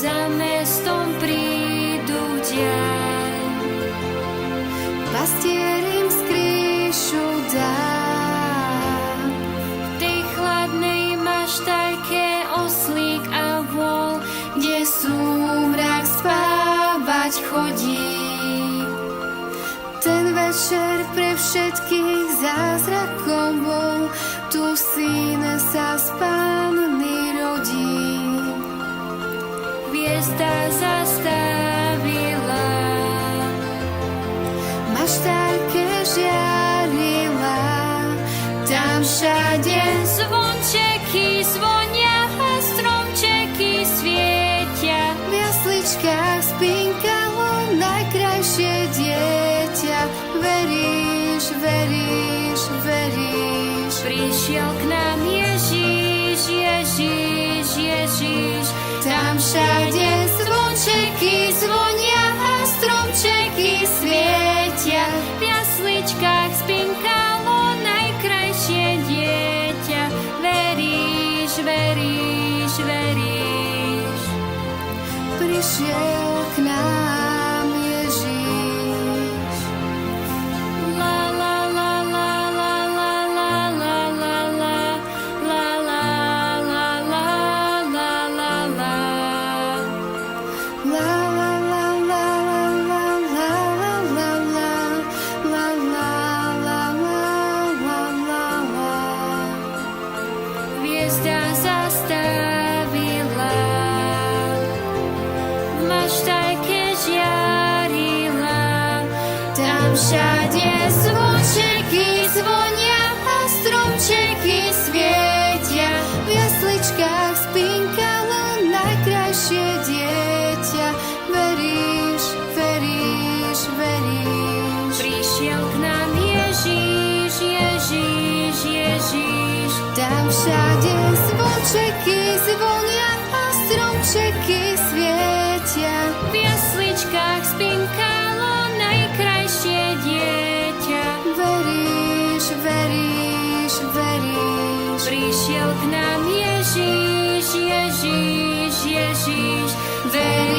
za mestom prídu deň. Pastier im z krížu dá, v tej chladnej maštajke oslík a vol, kde súmrak spávať chodí. Ten večer pre všetkých zázrakom bol, tu syn sa z Panny rodí. Hviezda zastavila, maštárke žiarila, tam všade zvončeky zvonia a stromčeky svietia. V jasličkách spinkalo najkrajšie dieťa. Veríš, veríš, veríš, prišiel k nám Ježíš, Ježíš, Ježíš. Tam všade zvončeky zvonia a stromčeky svietia. V jasličkách spinkalo najkrajšie dieťa. Veríš, veríš, veríš, prišiel k nám Ježíš. La la la la la la la la la la la la la la la la la. La la la la la la la la la la la la la la. Hviezda zastavila, v maštajke žiarila, tam všade zvončeky zvonia a stromčeky svietia. V jasličkách spinkalo najkrajšie dieťa. Veríš, veríš, veríš, prišiel k nám Ježíš, Ježíš, Ježíš. Tam všade zvončeky zvonia a stromčeky svietia. V jasličkách spinkalo najkrajšie dieťa. Veríš, veríš, veríš, prišiel k nám Ježíš, Ježíš, Ježíš. Veríš,